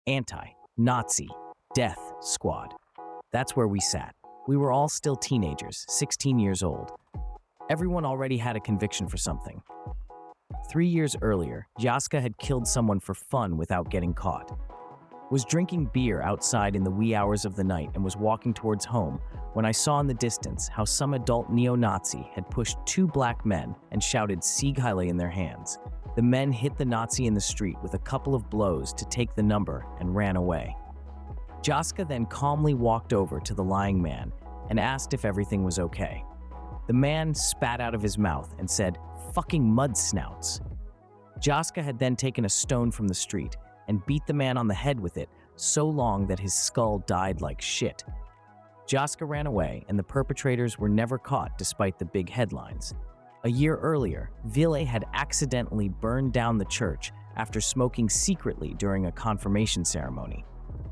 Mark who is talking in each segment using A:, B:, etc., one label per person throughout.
A: Anti-Nazi Death Squad. That's where we sat. We were all still teenagers, 16 years old. Everyone already had a conviction for something. 3 years earlier, Jaska had killed someone for fun without getting caught. Was drinking beer outside in the wee hours of the night and was walking towards home when I saw in the distance how some adult neo-Nazi had pushed 2 black men and shouted Sieg Heil in their hands. The men hit the Nazi in the street with a couple of blows to take the number and ran away. Jaska then calmly walked over to the lying man and asked if everything was okay. The man spat out of his mouth and said, "Fucking mud snouts." Jaska had then taken a stone from the street and beat the man on the head with it so long that his skull died like shit. Jaska ran away and the perpetrators were never caught despite the big headlines. A year earlier, Ville had accidentally burned down the church after smoking secretly during a confirmation ceremony.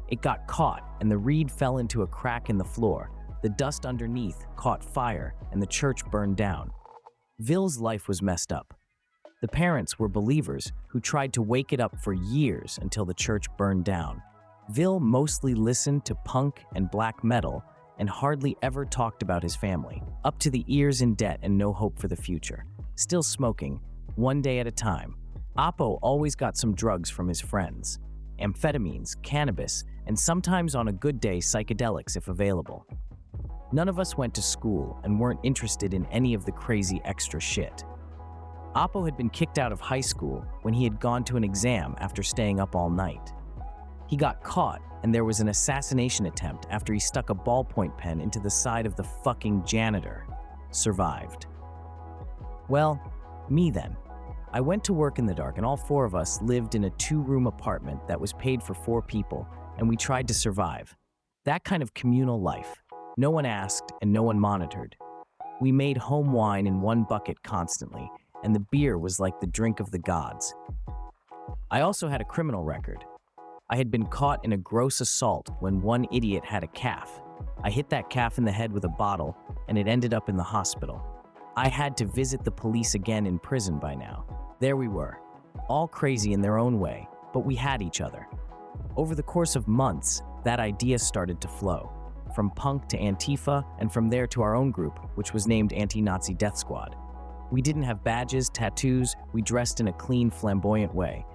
A: It got caught and the reed fell into a crack in the floor. The dust underneath caught fire and the church burned down. Ville's life was messed up. The parents were believers who tried to wake it up for years until the church burned down. Ville mostly listened to punk and black metal and hardly ever talked about his family, up to the ears in debt and no hope for the future. Still smoking, one day at a time. Apo always got some drugs from his friends. Amphetamines, cannabis, and sometimes on a good day psychedelics if available. None of us went to school and weren't interested in any of the crazy extra shit. Apo had been kicked out of high school when he had gone to an exam after staying up all night. He got caught and there was an assassination attempt after he stuck a ballpoint pen into the side of the fucking janitor. Survived. Well, me then. I went to work in the dark and all 4 of us lived in a 2-room apartment that was paid for 4 people and we tried to survive. That kind of communal life. No one asked and no one monitored. We made home wine in 1 bucket constantly, and the beer was like the drink of the gods. I also had a criminal record. I had been caught in a gross assault when one idiot had a calf. I hit that calf in the head with a bottle, and it ended up in the hospital. I had to visit the police again in prison by now. There we were, all crazy in their own way, but we had each other. Over the course of months, that idea started to flow. From punk to Antifa, and from there to our own group, which was named Anti-Nazi Death Squad. We didn't have badges, tattoos, we dressed in a clean, flamboyant way.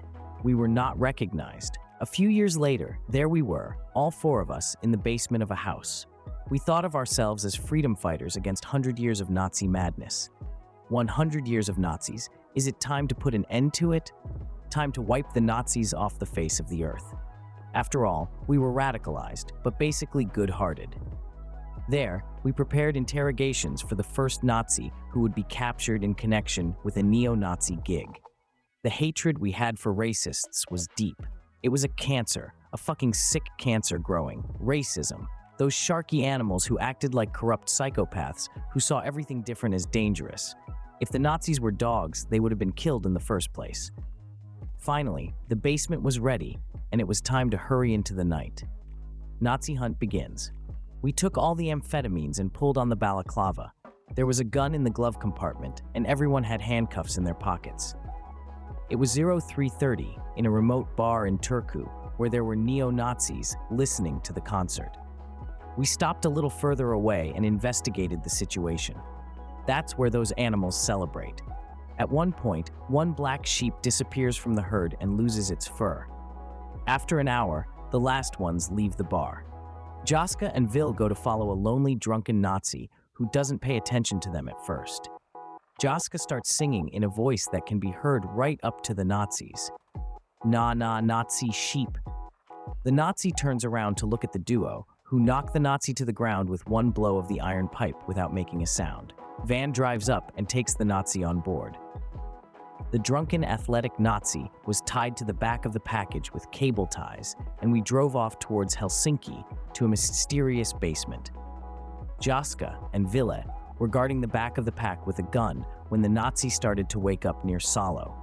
A: We were not recognized. A few years later, there we were, all 4 of us, in the basement of a house. We thought of ourselves as freedom fighters against 100 years of Nazi madness. 100 years of Nazis. Is it time to put an end to it? Time to wipe the Nazis off the face of the earth. After all, we were radicalized, but basically good-hearted. There, we prepared interrogations for the first Nazi who would be captured in connection with a neo-Nazi gig. The hatred we had for racists was deep. It was a cancer, a fucking sick cancer growing. Racism. Those sharky animals who acted like corrupt psychopaths who saw everything different as dangerous. If the Nazis were dogs, they would have been killed in the first place. Finally, the basement was ready, and it was time to hurry into the night. Nazi hunt begins. We took all the amphetamines and pulled on the balaclava. There was a gun in the glove compartment, and everyone had handcuffs in their pockets. It was 0330 in a remote bar in Turku, where there were neo-Nazis listening to the concert. We stopped a little further away and investigated the situation. That's where those animals celebrate. At one point, one black sheep disappears from the herd and loses its fur. After an hour, the last ones leave the bar. Jaska and Ville go to follow a lonely, drunken Nazi who doesn't pay attention to them at first. Jaska starts singing in a voice that can be heard right up to the Nazis. "Na na Nazi sheep." The Nazi turns around to look at the duo, who knock the Nazi to the ground with one blow of the iron pipe without making a sound. Van drives up and takes the Nazi on board. The drunken, athletic Nazi was tied to the back of the package with cable ties, and we drove off towards Helsinki to a mysterious basement. Jaska and Ville were guarding the back of the pack with a gun when the Nazi started to wake up near Salo.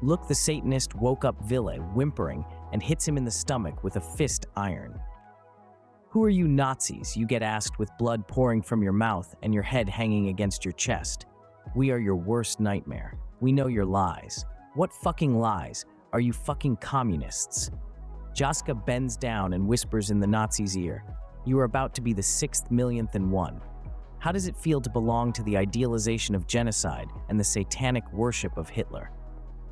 A: Look, the Satanist woke up Ville, whimpering, and hits him in the stomach with a fist iron. "Who are you Nazis?" you get asked with blood pouring from your mouth and your head hanging against your chest. "We are your worst nightmare. We know your lies." "What fucking lies? Are you fucking communists?" Jaska bends down and whispers in the Nazi's ear, "You are about to be the 6th millionth and one. How does it feel to belong to the idealization of genocide and the satanic worship of Hitler?"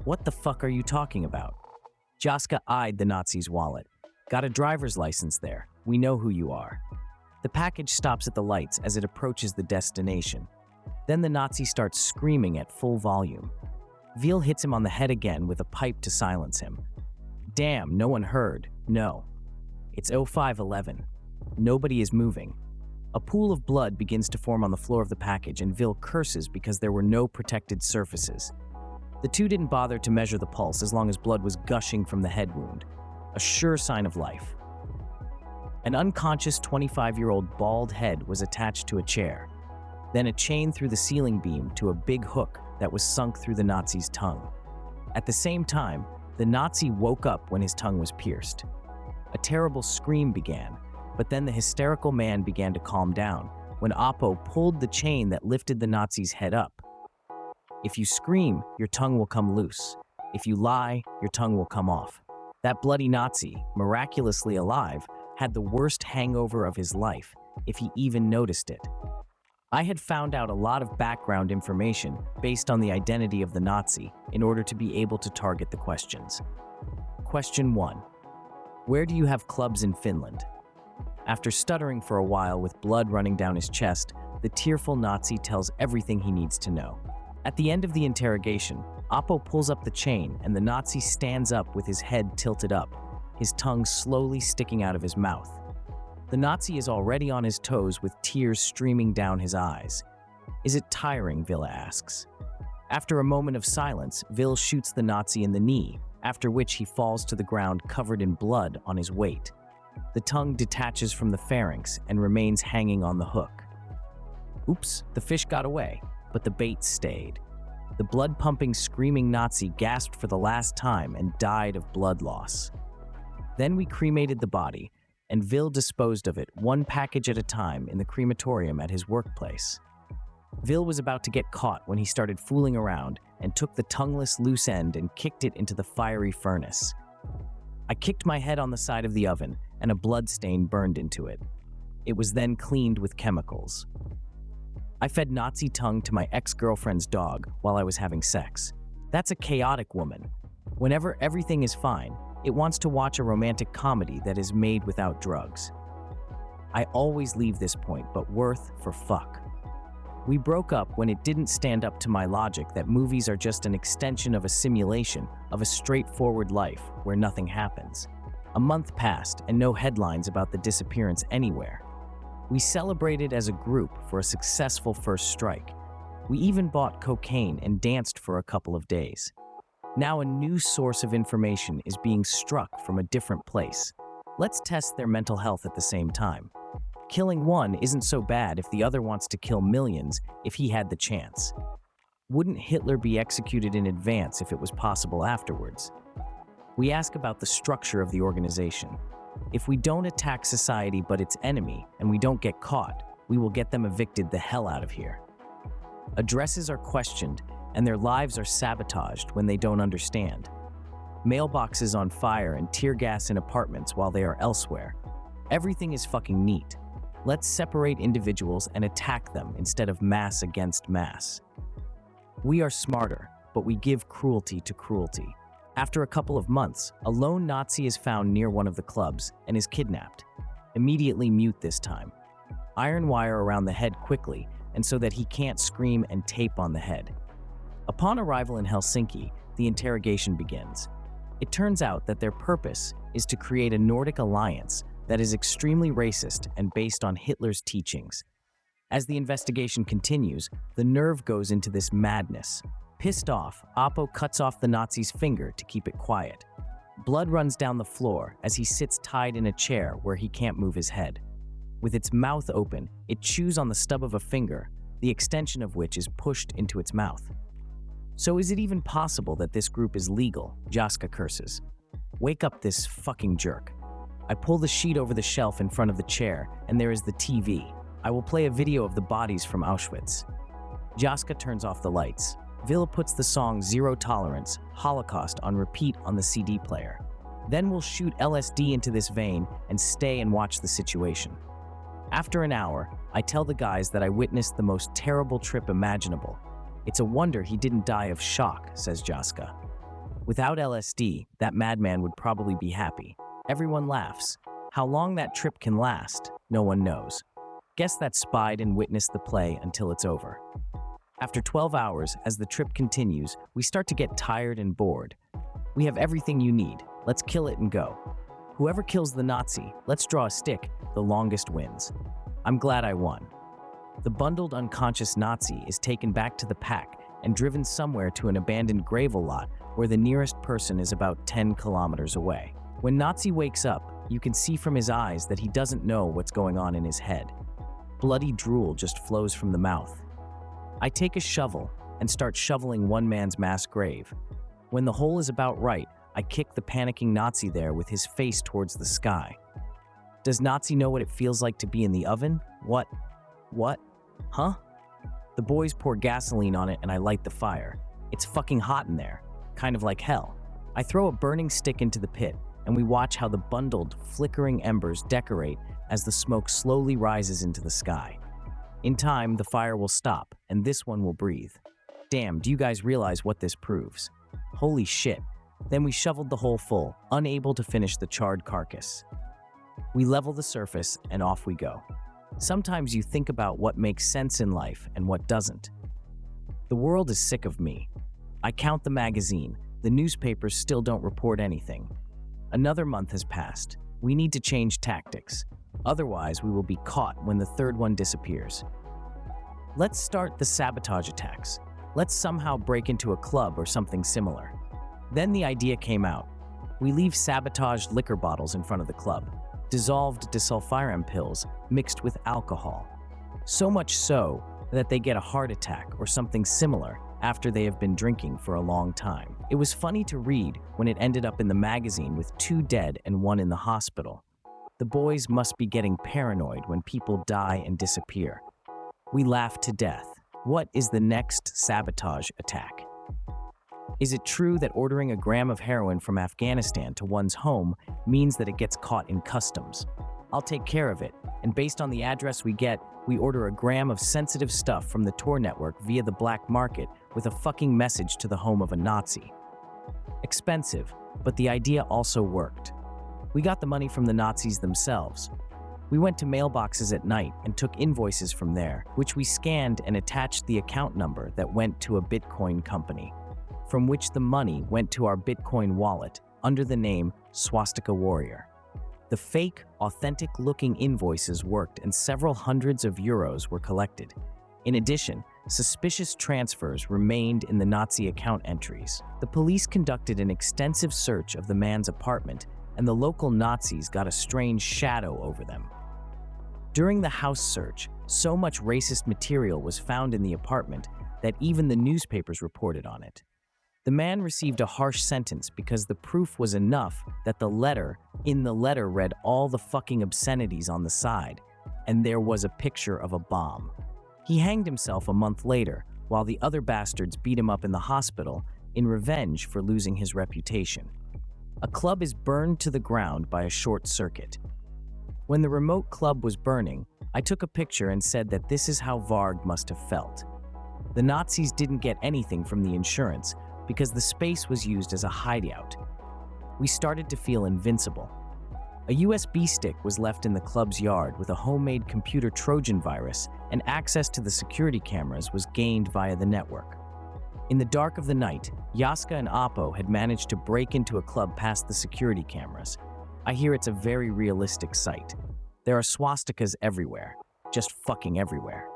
A: "What the fuck are you talking about?" Jaska eyed the Nazi's wallet. "Got a driver's license there. We know who you are." The package stops at the lights as it approaches the destination. Then the Nazi starts screaming at full volume. Veal hits him on the head again with a pipe to silence him. Damn, no one heard. No. It's 0511. Nobody is moving. A pool of blood begins to form on the floor of the package, and Veal curses because there were no protected surfaces. The two didn't bother to measure the pulse as long as blood was gushing from the head wound, a sure sign of life. An unconscious 25-year-old bald head was attached to a chair, then a chain through the ceiling beam to a big hook that was sunk through the Nazi's tongue. At the same time, the Nazi woke up when his tongue was pierced. A terrible scream began, but then the hysterical man began to calm down when Oppo pulled the chain that lifted the Nazi's head up. If you scream, your tongue will come loose. If you lie, your tongue will come off. That bloody Nazi, miraculously alive, had the worst hangover of his life, if he even noticed it. I had found out a lot of background information based on the identity of the Nazi in order to be able to target the questions. Question 1. Where do you have clubs in Finland? After stuttering for a while with blood running down his chest, the tearful Nazi tells everything he needs to know. At the end of the interrogation, Oppo pulls up the chain and the Nazi stands up with his head tilted up, his tongue slowly sticking out of his mouth. The Nazi is already on his toes with tears streaming down his eyes. "Is it tiring?" Villa asks. After a moment of silence, Vil shoots the Nazi in the knee, after which he falls to the ground covered in blood on his weight. The tongue detaches from the pharynx and remains hanging on the hook. Oops, the fish got away, but the bait stayed. The blood-pumping, screaming Nazi gasped for the last time and died of blood loss. Then we cremated the body, and Vil disposed of it one package at a time in the crematorium at his workplace. Vil was about to get caught when he started fooling around and took the tongueless loose end and kicked it into the fiery furnace. I kicked my head on the side of the oven, and a blood stain burned into it. It was then cleaned with chemicals. I fed Nazi tongue to my ex-girlfriend's dog while I was having sex. That's a chaotic woman. Whenever everything is fine, it wants to watch a romantic comedy that is made without drugs. I always leave this point, but worth for fuck. We broke up when it didn't stand up to my logic that movies are just an extension of a simulation of a straightforward life where nothing happens. A month passed and no headlines about the disappearance anywhere. We celebrated as a group for a successful first strike. We even bought cocaine and danced for a couple of days. Now a new source of information is being struck from a different place. Let's test their mental health at the same time. Killing one isn't so bad if the other wants to kill millions if he had the chance. Wouldn't Hitler be executed in advance if it was possible afterwards? We ask about the structure of the organization. If we don't attack society but its enemy and we don't get caught, we will get them evicted the hell out of here. Addresses are questioned and their lives are sabotaged when they don't understand. Mailboxes on fire and tear gas in apartments while they are elsewhere. Everything is fucking neat. Let's separate individuals and attack them instead of mass against mass. We are smarter, but we give cruelty to cruelty. After a couple of months, a lone Nazi is found near one of the clubs and is kidnapped. Immediately mute this time. Iron wire around the head quickly, and so that he can't scream, and tape on the head. Upon arrival in Helsinki, the interrogation begins. It turns out that their purpose is to create a Nordic alliance that is extremely racist and based on Hitler's teachings. As the investigation continues, the nerve goes into this madness. Pissed off, Oppo cuts off the Nazi's finger to keep it quiet. Blood runs down the floor as he sits tied in a chair where he can't move his head. With its mouth open, it chews on the stub of a finger, the extension of which is pushed into its mouth. So is it even possible that this group is legal? Jaska curses. Wake up this fucking jerk. I pull the sheet over the shelf in front of the chair, and there is the TV. I will play a video of the bodies from Auschwitz. Jaska turns off the lights. Villa puts the song Zero Tolerance, Holocaust on repeat on the CD player. Then we'll shoot LSD into this vein and stay and watch the situation. After an hour, I tell the guys that I witnessed the most terrible trip imaginable. It's a wonder he didn't die of shock, says Jaska. Without LSD, that madman would probably be happy. Everyone laughs. How long that trip can last, no one knows. Guess that spied and witnessed the play until it's over. After 12 hours, as the trip continues, we start to get tired and bored. We have everything you need. Let's kill it and go. Whoever kills the Nazi, let's draw a stick, the longest wins. I'm glad I won. The bundled unconscious Nazi is taken back to the pack and driven somewhere to an abandoned gravel lot where the nearest person is about 10 kilometers away. When Nazi wakes up, you can see from his eyes that he doesn't know what's going on in his head. Bloody drool just flows from the mouth. I take a shovel and start shoveling one man's mass grave. When the hole is about right, I kick the panicking Nazi there with his face towards the sky. Does Nazi know what it feels like to be in the oven? What? Huh? The boys pour gasoline on it and I light the fire. It's fucking hot in there, kind of like hell. I throw a burning stick into the pit and we watch how the bundled, flickering embers decorate as the smoke slowly rises into the sky. In time, the fire will stop and this one will breathe. Damn, do you guys realize what this proves? Holy shit. Then we shoveled the hole full, unable to finish the charred carcass. We level the surface and off we go. Sometimes you think about what makes sense in life and what doesn't. The world is sick of me. I count the magazine. The newspapers still don't report anything. Another month has passed. We need to change tactics. Otherwise, we will be caught when the third one disappears. Let's start the sabotage attacks. Let's somehow break into a club or something similar. Then the idea came out. We leave sabotaged liquor bottles in front of the club. Dissolved disulfiram pills mixed with alcohol. So much so that they get a heart attack or something similar after they have been drinking for a long time. It was funny to read when it ended up in the magazine with 2 dead and 1 in the hospital. The boys must be getting paranoid when people die and disappear. We laughed to death. What is the next sabotage attack? Is it true that ordering a gram of heroin from Afghanistan to one's home means that it gets caught in customs? I'll take care of it, and based on the address we get, we order a gram of sensitive stuff from the Tor network via the black market with a fucking message to the home of a Nazi. Expensive, but the idea also worked. We got the money from the Nazis themselves. We went to mailboxes at night and took invoices from there, which we scanned and attached the account number that went to a Bitcoin company, from which the money went to our Bitcoin wallet under the name Swastika Warrior. The fake, authentic-looking invoices worked and several hundreds of euros were collected. In addition, suspicious transfers remained in the Nazi account entries. The police conducted an extensive search of the man's apartment, and the local Nazis got a strange shadow over them. During the house search, so much racist material was found in the apartment that even the newspapers reported on it. The man received a harsh sentence because the proof was enough that the letter read all the fucking obscenities on the side, and there was a picture of a bomb. He hanged himself a month later, while the other bastards beat him up in the hospital in revenge for losing his reputation. A club is burned to the ground by a short circuit. When the remote club was burning, I took a picture and said that this is how Varg must have felt. The Nazis didn't get anything from the insurance, because the space was used as a hideout. We started to feel invincible. A USB stick was left in the club's yard with a homemade computer Trojan virus, and access to the security cameras was gained via the network. In the dark of the night, Jaska and Apo had managed to break into a club past the security cameras. I hear it's a very realistic sight. There are swastikas everywhere, just fucking everywhere.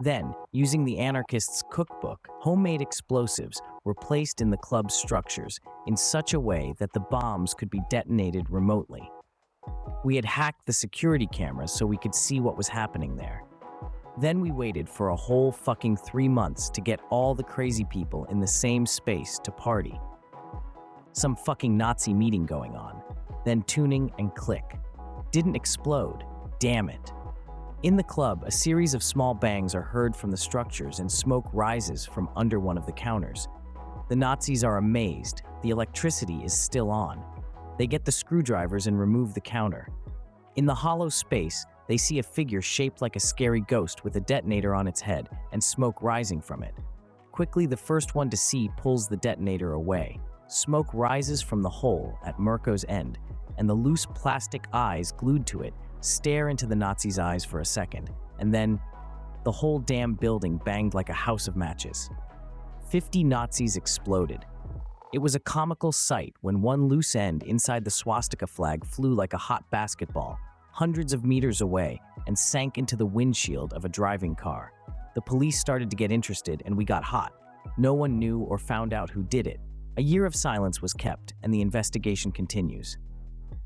A: Then, using the anarchists' cookbook, homemade explosives were placed in the club's structures in such a way that the bombs could be detonated remotely. We had hacked the security cameras so we could see what was happening there. Then we waited for a whole fucking 3 months to get all the crazy people in the same space to party. Some fucking Nazi meeting going on. Then tuning and click. Didn't explode. Damn it. In the club, a series of small bangs are heard from the structures and smoke rises from under one of the counters. The Nazis are amazed. The electricity is still on. They get the screwdrivers and remove the counter. In the hollow space, they see a figure shaped like a scary ghost with a detonator on its head and smoke rising from it. Quickly, the first one to see pulls the detonator away. Smoke rises from the hole at Mirko's end, and the loose plastic eyes glued to it stare into the Nazi's eyes for a second, and then the whole damn building banged like a house of matches. 50 Nazis exploded. It was a comical sight when one loose end inside the swastika flag flew like a hot basketball, hundreds of meters away, and sank into the windshield of a driving car. The police started to get interested, and we got hot. No one knew or found out who did it. A year of silence was kept, and the investigation continues.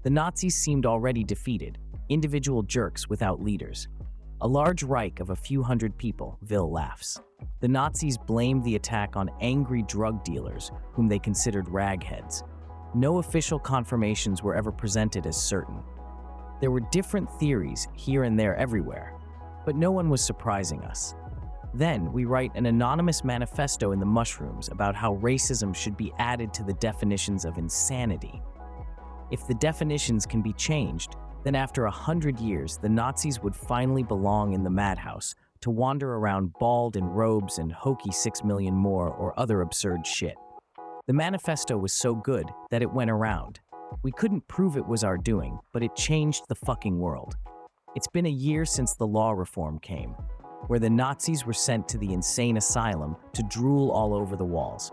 A: The Nazis seemed already defeated, individual jerks without leaders. A large Reich of a few hundred people, Will laughs. The Nazis blamed the attack on angry drug dealers, whom they considered ragheads. No official confirmations were ever presented as certain. There were different theories here and there everywhere, but no one was surprising us. Then we write an anonymous manifesto in the mushrooms about how racism should be added to the definitions of insanity. If the definitions can be changed, then after 100 years, the Nazis would finally belong in the madhouse to wander around bald in robes and hokey 6 million more or other absurd shit. The manifesto was so good that it went around. We couldn't prove it was our doing, but it changed the fucking world. It's been a year since the law reform came, where the Nazis were sent to the insane asylum to drool all over the walls.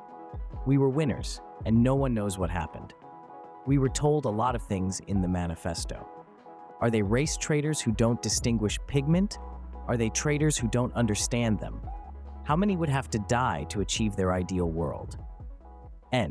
A: We were winners, and no one knows what happened. We were told a lot of things in the manifesto. Are they race traitors who don't distinguish pigment? Are they traitors who don't understand them? How many would have to die to achieve their ideal world?